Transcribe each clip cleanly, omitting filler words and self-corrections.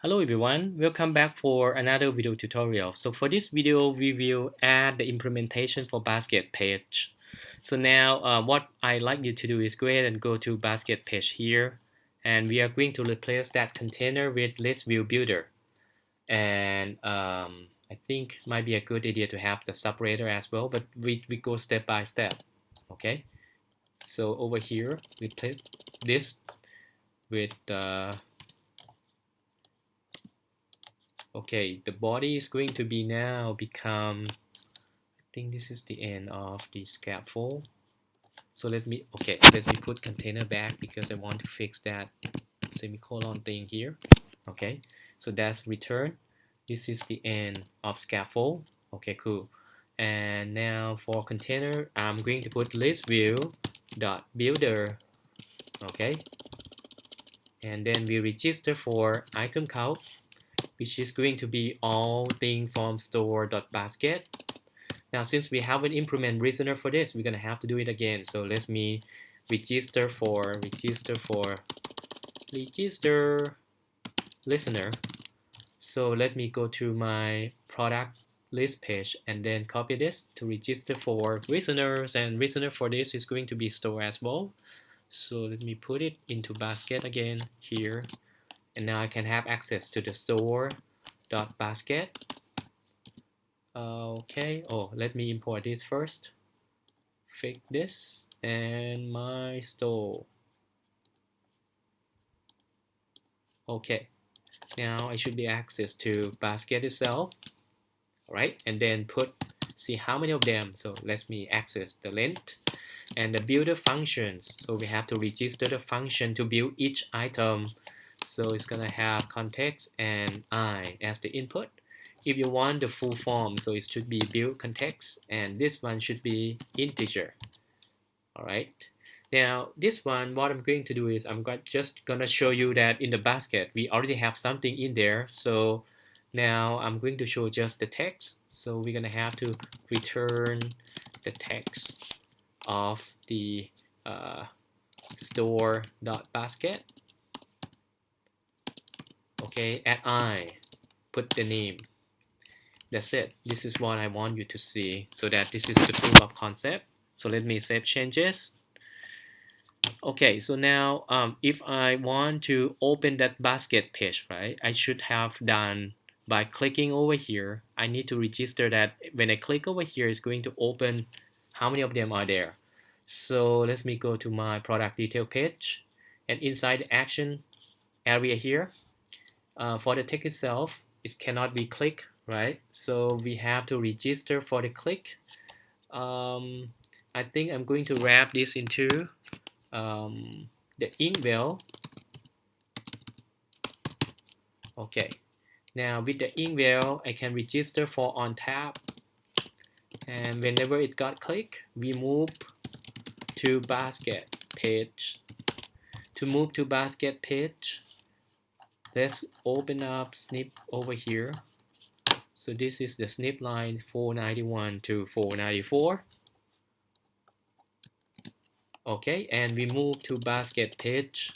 Hello everyone, welcome back for another video tutorial. So for this video, we will add the implementation for basket page. So now what I like you to do is go ahead and go to basket page here. And we are going to replace that container with list view builder. And I think might be a good idea to have the separator as well, but we go step by step. Okay, so over here, we replace this with okay, the body is going to be now become, I think this is the end of the scaffold. So let me put container back because I want to fix that semicolon thing here. Okay, so that's return. This is the end of scaffold. Okay, cool. And now for container, I'm going to put list view dot builder. Okay, and then we register for item count, which is going to be all thing from store.basket. Now, since we haven't implemented listener for this, we're gonna have to do it again. So let me register listener. So let me go to my product list page and then copy this to register for listeners, and listener for this is going to be store as well. So let me put it into basket again here, and now I can have access to the store.basket. Okay, let me import this first. Fix this and my store. Okay, now I should be access to basket itself. All right, and then see how many of them. So let me access the length and the builder functions. So we have to register the function to build each item. So it's gonna have context and I as the input. If you want the full form, so it should be build context, and this one should be integer. All right. Now this one, what I'm going to do is just gonna show you that in the basket we already have something in there. So now I'm going to show just the text. So we're gonna have to return the text of the store.basket. Okay, add I, put the name. That's it. This is what I want you to see, so that this is the proof of concept. So let me save changes. Okay, so now if I want to open that basket page, right, I should have done by clicking over here. I need to register that when I click over here, it's going to open how many of them are there. So let me go to my product detail page, and inside the action area here, for the text itself, it cannot be clicked, right? So we have to register for the click. I think I'm going to wrap this into the inval. Okay, now with the inval, I can register for on tab, and whenever it got clicked, we move to basket page. To move to basket page, let's open up snip over here. So this is the snip line 491 to 494. Okay, and we move to basket page.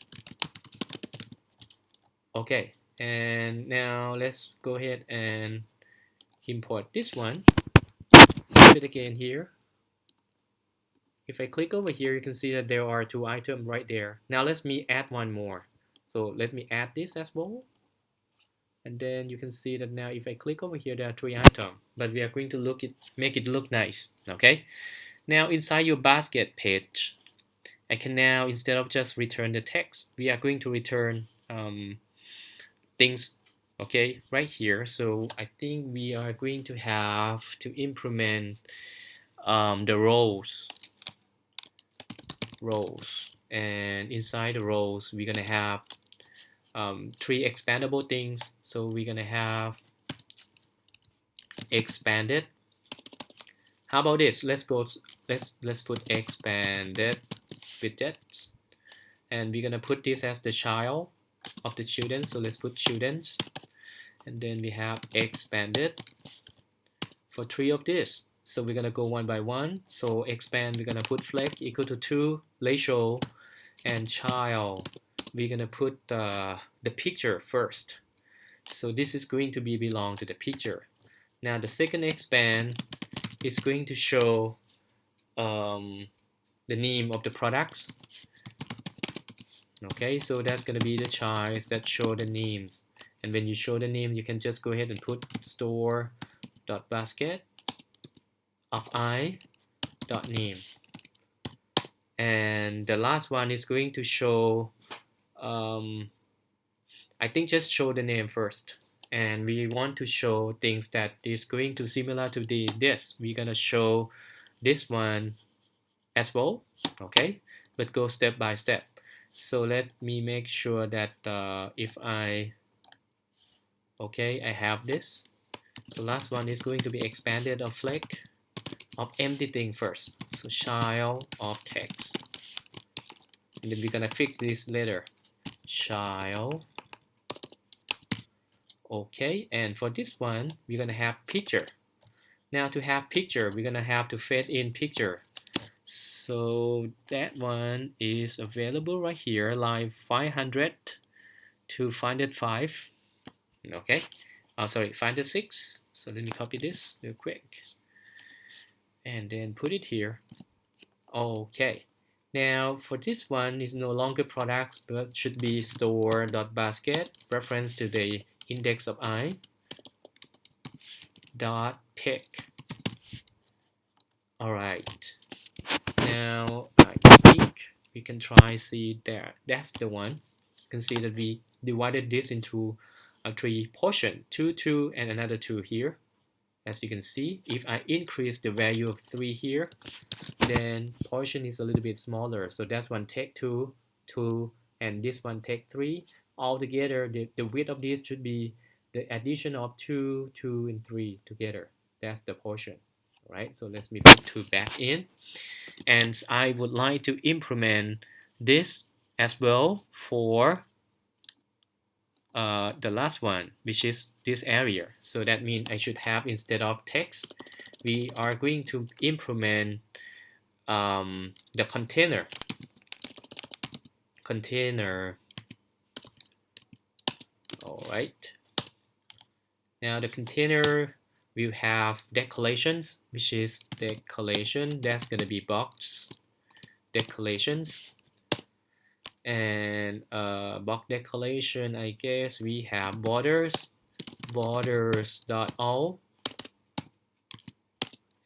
Okay, and now let's go ahead and import this one. Save it again here. If I click over here, you can see that there are two items right there. Now let me add one more. So let me add this as well. And then you can see that now if I click over here, there are three items, but we are going to make it look nice. Okay, now inside your basket page, I can now, instead of just return the text, we are going to return things, okay, right here. So I think we are going to have to implement the rows, and inside the rows we're gonna have three expandable things. So we're gonna have expanded. How about this? Let's put expanded widgets, and we're gonna put this as the child of the children. So let's put children's, and then we have expanded for three of this. So we're gonna go one by one. So expand, we're gonna put flex equal to 2 ratio, and child, we're gonna put the picture first. So this is going to be belong to the picture. Now the second expand is going to show the name of the products. Okay, so that's going to be the child that show the names. And when you show the name, you can just go ahead and put store.basket of i.name. And the last one is going to show, I think just show the name first. And we want to show things that is going to similar to this. We're going to show this one as well, okay? But go step by step. So let me make sure that if I have this. So last one is going to be expanded of flag of empty thing first. So child of text. And then we're gonna fix this later. Child. Okay, and for this one, we're gonna have picture. Now to have picture, we're gonna have to fade in picture. So that one is available right here, line 500 to 505. Okay, sorry, 506. So let me copy this real quick and then put it here. Okay, now for this one is no longer products but should be store.basket reference to the index of I dot pick. All right, now I think we can try see there. That's the one. You can see that we divided this into a 3 portion, 2, 2, and another 2 here. As you can see, if I increase the value of 3 here, then portion is a little bit smaller. So that one take 2, 2, and this one take 3. Altogether, the width of this should be the addition of 2, 2, and 3 together. That's the portion. All right, so let me put 2 back in. And I would like to implement this as well for the last one, which is this area. So that means I should have, instead of text, we are going to implement the container. All right. Now the container will have decorations, which is decoration. That's gonna be box decorations. And box decoration, I guess we have borders all,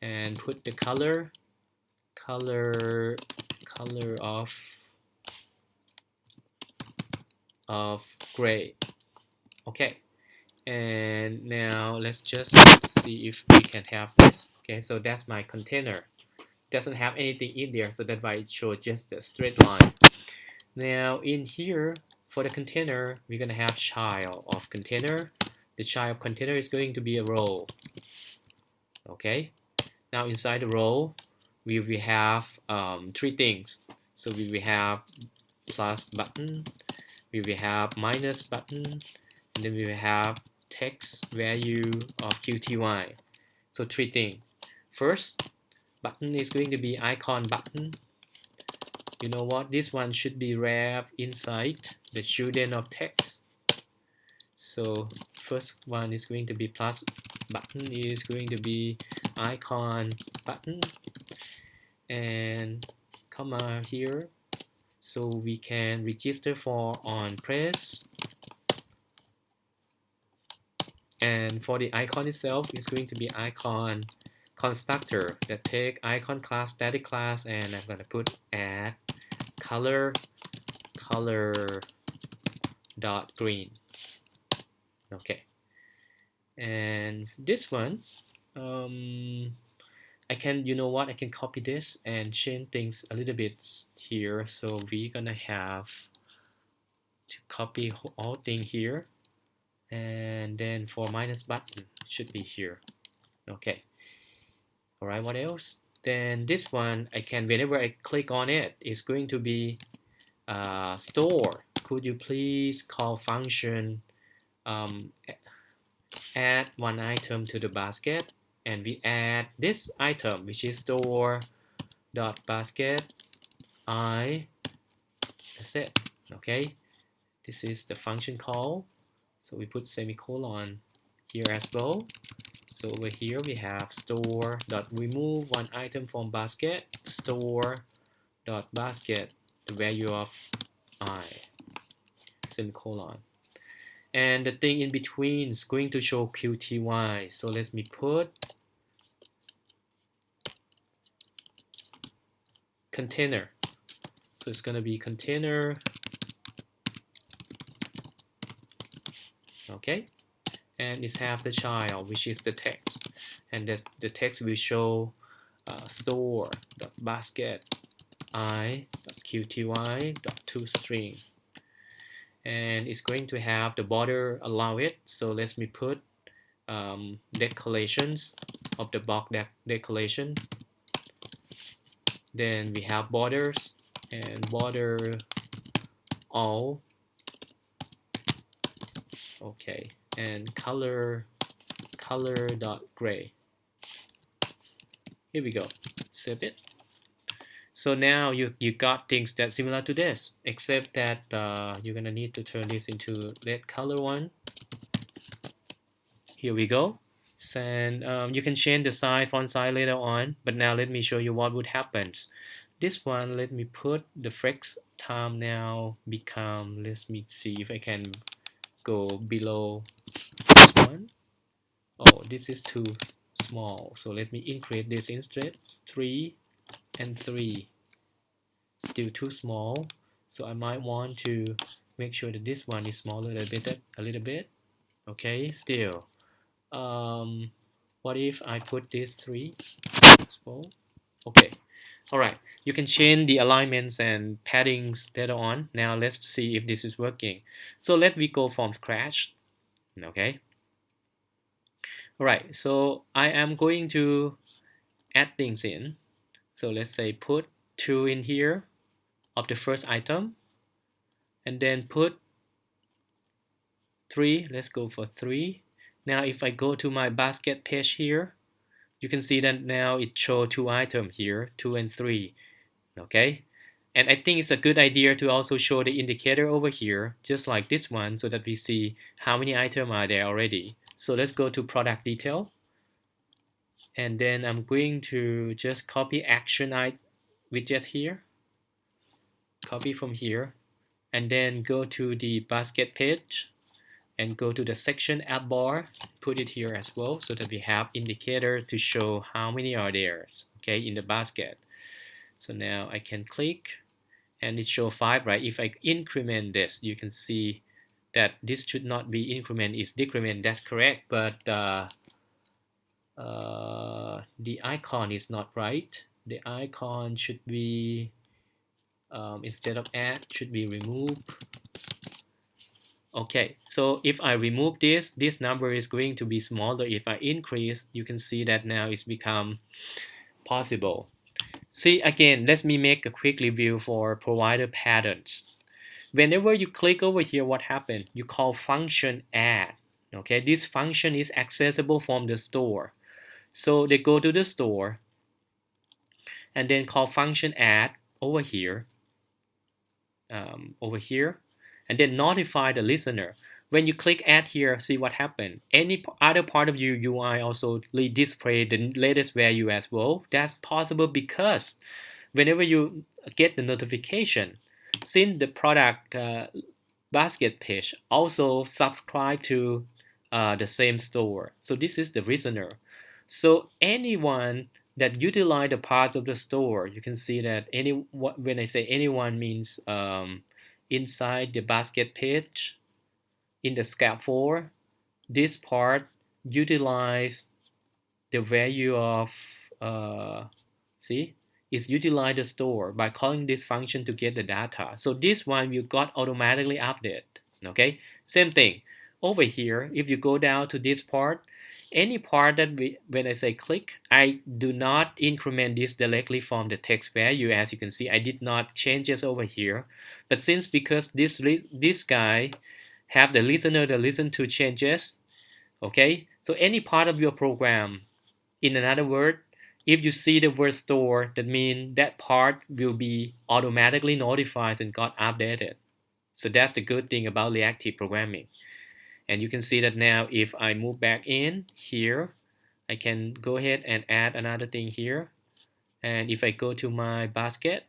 and put the color of gray. Okay, and now let's just see if we can have this. Okay, so that's my container. Doesn't have anything in there, so that's why it shows just the straight line. Now in here for the container, we're gonna have child of container. The child of container is going to be a row. Okay, now inside the row we will have 3 things. So we will have plus button, we will have minus button, and then we will have text value of QTY. So 3 things. First, button is going to be icon button. You know what? This one should be wrapped inside the children of text. So first one is going to be plus button is going to be icon button, and comma here, so we can register for on press. And for the icon itself, it's going to be icon constructor that take icon class, static class, and I'm gonna put add color dot green. Okay, and this one I can, you know what, I can copy this and change things a little bit here. So we're gonna have to copy all thing here, and then for minus button it should be here. Okay, all right, what else? Then this one I can, whenever I click on it, it's going to be store. Could you please call function add one item to the basket, and we add this item, which is store dot basket I. That's it. Okay, this is the function call. So we put semicolon here as well. So over here we have store dot remove one item from basket, store dot basket, the value of I, semicolon. And the thing in between is going to show qty. So let me put container. So it's going to be container. Okay. And it have the child, which is the text. And the text will show store.basket i.qty.toString. And it's going to have the border allow it. So let me put decorations of the box decoration. Then we have borders and border all. Okay, and color dot gray. Here we go. Save it. So now you got things that similar to this, except that you're gonna need to turn this into red color one. Here we go. And you can change the size, font size later on, but now let me show you what would happen. This one, let me put the flex time now become, let me see if I can go below this one. Oh, this is too small, so let me increase this instead. 3 and 3, still too small, so I might want to make sure that this one is smaller a little bit. Okay, still what if I put this 3 small? Okay, all right, you can change the alignments and paddings later on. Now let's see if this is working. So let me go from scratch. Okay, all right, so I am going to add things in. So let's say put 2 in here of the first item, and then put 3. Let's go for 3. Now if I go to my basket page here, you can see that now it shows 2 items here, 2 and 3. Okay, and I think it's a good idea to also show the indicator over here, just like this one, so that we see how many items are there already. So let's go to product detail, and then I'm going to just copy action widget here, copy from here, and then go to the basket page and go to the section app bar, put it here as well, so that we have indicator to show how many are there, okay, in the basket. So now I can click and it shows 5, right? If I increment this, you can see that this should not be increment, it's decrement. That's correct, but the icon is not right. The icon should be instead of add, should be remove. Okay, so if I remove this number is going to be smaller. If I increase, you can see that now it's become possible. See, again, let me make a quick review for provider patterns. Whenever you click over here, what happened? You call function add. Okay, this function is accessible from the store. So they go to the store and then call function add over here, and then notify the listener. When you click add here, see what happened. Any other part of your UI also display the latest value as well. That's possible because whenever you get the notification, since the product basket page also subscribe to the same store. So this is the listener. So anyone that utilize the part of the store, you can see that when I say anyone means inside the basket page, in the scaffold, this part utilize the value of see, is utilize the store by calling this function to get the data. So this one you got automatically updated. Okay, same thing over here. If you go down to this part, any part that when I say click, I do not increment this directly from the text value. As you can see, I did not change this over here, but because this guy have the listener to listen to changes. Okay, so any part of your program, in another word, if you see the word store, that means that part will be automatically notified and got updated. So that's the good thing about reactive programming. And you can see that now if I move back in here, I can go ahead and add another thing here. And if I go to my basket,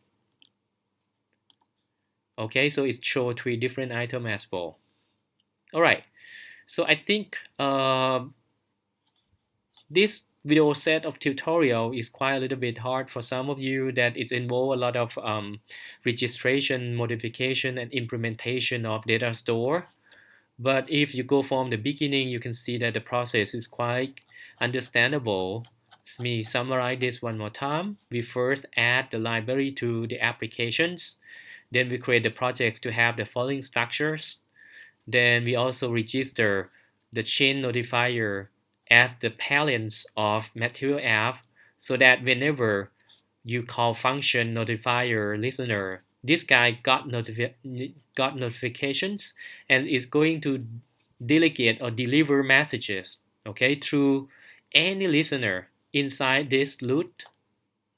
okay, so it shows 3 different items as well. All right, so I think this video set of tutorial is quite a little bit hard for some of you, that it involves a lot of registration, modification, and implementation of data store. But if you go from the beginning, you can see that the process is quite understandable. Let me summarize this one more time. We first add the library to the applications. Then we create the projects to have the following structures. Then we also register the chain notifier as the parents of material app, so that whenever you call function notifier listener, this guy got notifications and is going to delegate or deliver messages, okay, through any listener inside this loop.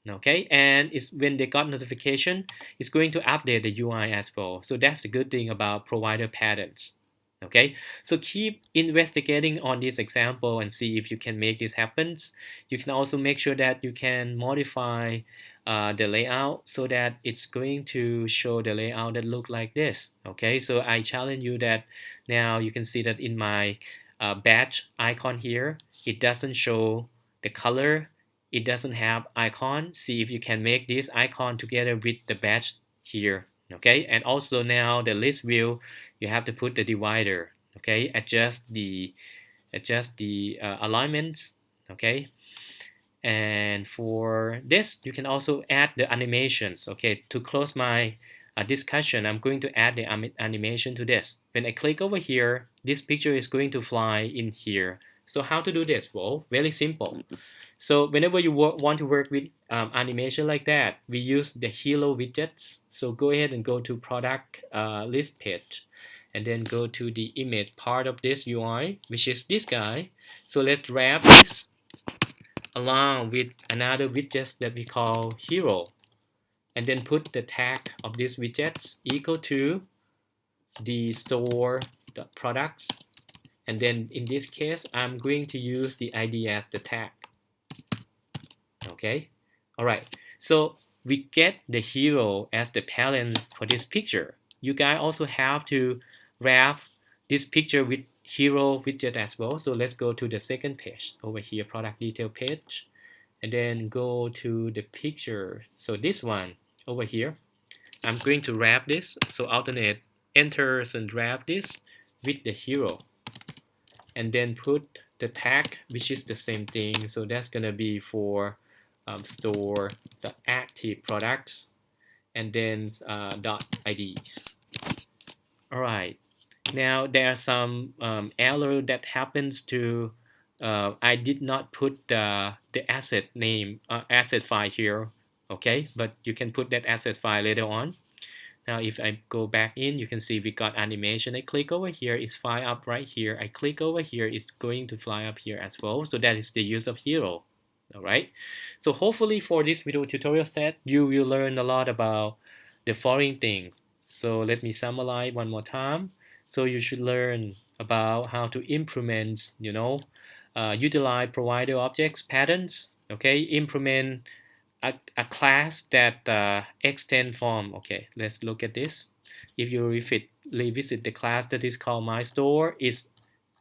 Okay, and it's when they got notification, it's going to update the UI as well. So that's the good thing about provider patterns. Okay, so keep investigating on this example and see if you can make this happen. You can also make sure that you can modify the layout so that it's going to show the layout that look like this. Okay, so I challenge you that now you can see that in my badge icon here, it doesn't show the color, it doesn't have icon. See if you can make this icon together with the badge here. Okay, and also now the list view, you have to put the divider. Okay, adjust the alignments. Okay, and for this you can also add the animations. Okay, to close my discussion, I'm going to add the animation to this. When I click over here, this picture is going to fly in here. So how to do this? Well, very simple. So whenever you want to work with animation like that, we use the hero widgets. So go ahead and go to product list page, and then go to the image part of this UI, which is this guy. So let's wrap this along with another widget that we call hero, and then put the tag of this widget equal to the store products. And then in this case, I'm going to use the ID as the tag. Okay, all right, so we get the hero as the parent for this picture. You guys also have to wrap this picture with hero widget as well. So let's go to the second page over here, product detail page, and then go to the picture. So this one over here, I'm going to wrap this. So alternate enters and wrap this with the hero, and then put the tag, which is the same thing. So that's gonna be for store the active products, and then .ids. All right, now there are some error that happens to I did not put the asset name asset file here. Okay, but you can put that asset file later on. Now if I go back in, you can see we got animation. I click over here, it's fly up right here. I click over here, it's going to fly up here as well. So that is the use of hero. All right, so hopefully for this video tutorial set, you will learn a lot about the following thing. So let me summarize one more time. So you should learn about how to implement, utilize provider objects patterns. Okay, implement a class that extend from. Okay, let's look at this. If you revisit the class that is called my store, is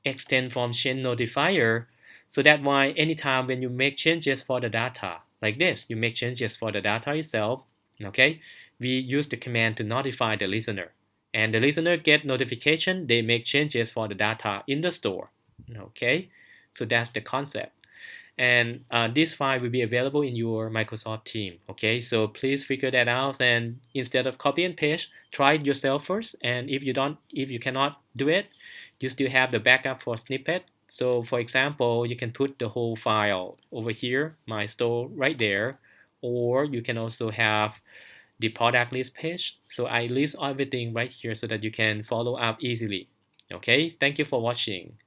extend from chain notifier. So that's why anytime when you make changes for the data, like this, you make changes for the data itself, okay, we use the command to notify the listener. And the listener get notification, they make changes for the data in the store, okay? So that's the concept. And this file will be available in your Microsoft team. Okay, so please figure that out, and instead of copy and paste, try it yourself first. And if you cannot do it, you still have the backup for snippet. So for example, you can put the whole file over here, my store right there, or you can also have the product list page. So I list everything right here so that you can follow up easily. Okay, thank you for watching.